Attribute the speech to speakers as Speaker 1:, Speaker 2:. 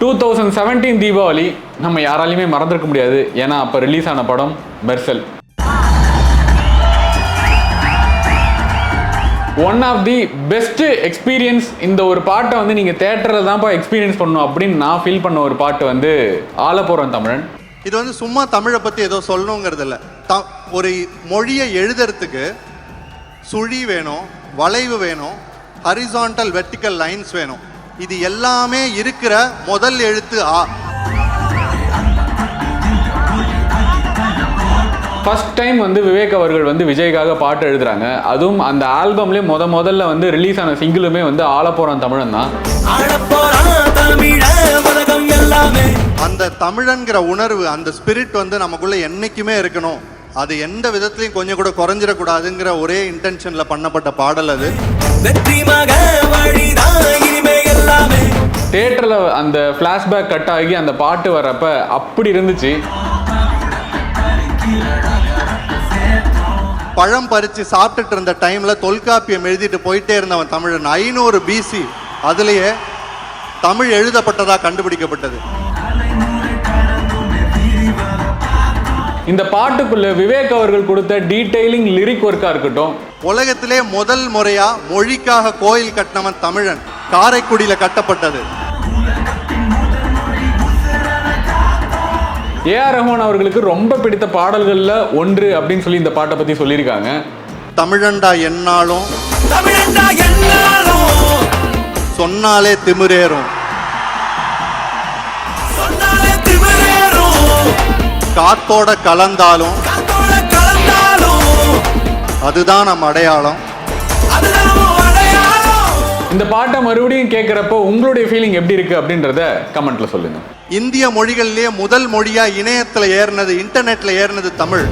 Speaker 1: 2017 தீபாவளி நம்ம யாராலையுமே மறந்துருக்க முடியாது. ஏன்னா அப்போ ரிலீஸ் ஆன படம் Mersal. One of the best experience. இந்த ஒரு பாட்டை வந்து நீங்கள் தேட்டரில் தான்ப்பா எக்ஸ்பீரியன்ஸ் பண்ணணும் அப்படின்னு நான் ஃபீல் பண்ண ஒரு பாட்டு வந்து ஆலப்போறன் தமிழன்.
Speaker 2: இது வந்து சும்மா தமிழை பற்றி ஏதோ சொல்லணுங்கிறது இல்லை. ஒரு மொழியை எழுதுறதுக்கு சுழி வேணும், வளைவு வேணும், ஹரிசான்டல் வெர்டிக்கல் லைன்ஸ் வேணும். இது எல்லாமே இருக்கிற முதல் எழுத்து ஆ.
Speaker 1: ஃபர்ஸ்ட் டைம் வந்து விவேக் அவர்கள் வந்து விஜய்க்காக பாட்டு எழுதுறாங்க. அதுவும் அந்த ஆல்பம்லேயே முதல்ல வந்து ரிலீஸ் ஆன சிங்கிளுமே வந்து ஆலப்போறன் தமிழன் தான்.
Speaker 2: அந்த தமிழன்கிற உணர்வு, அந்த ஸ்பிரிட் வந்து நமக்குள்ள என்னைக்குமே இருக்கணும். அது எந்த விதத்திலையும் கொஞ்சம் கூட குறைஞ்சிடக்கூடாதுங்கிற ஒரே இன்டென்ஷன்ல பண்ணப்பட்ட பாடல் அது.
Speaker 1: தியேட்டர்ல அந்த பிளாஷ்பேக் கட் ஆகி அந்த பாட்டு வர்றப்ப அப்படி இருந்துச்சு.
Speaker 2: பழம் பறிச்சு சாப்பிட்டுட்டு இருந்த டைம்ல தொல்காப்பியம் எழுதிட்டு போயிட்டே இருந்தவன் தமிழன். 500 BC அதுலயே தமிழ் எழுதப்பட்டதா கண்டுபிடிக்கப்பட்டது.
Speaker 1: இந்த பாட்டுக்குள்ள விவேக் அவர்கள் கொடுத்த டீடைலிங் லிரிக் ஒர்க்கா இருக்கட்டும்.
Speaker 2: உலகத்திலே முதல் முறையா மொழிக்காக கோயில் கட்டினவன் தமிழன். காரைக்குடியில கட்டப்பட்டது.
Speaker 1: ஏஆர் ரஹ்மான் அவர்களுக்கு ரொம்ப பிடித்த பாடல்கள்ல ஒன்று அப்படின்னு சொல்லி இந்த பாட்டை பத்தி சொல்லியிருக்காங்க.
Speaker 2: தமிழண்டா என்னாலும் சொன்னாலே திமிரேறும், காத்தோட கலந்தாலும் அதுதான் நம்ம அடையாளம்.
Speaker 1: இந்த பாட்டை மறுபடியும் கேட்கிறப்போ உங்களுடைய ஃபீலிங் எப்படி இருக்கு அப்படின்றத கமெண்ட்ல சொல்லுங்க.
Speaker 2: இந்திய மொழிகளிலேயே முதல் மொழியா இணையத்துல ஏறினது, இன்டர்நெட்ல ஏறினது தமிழ்.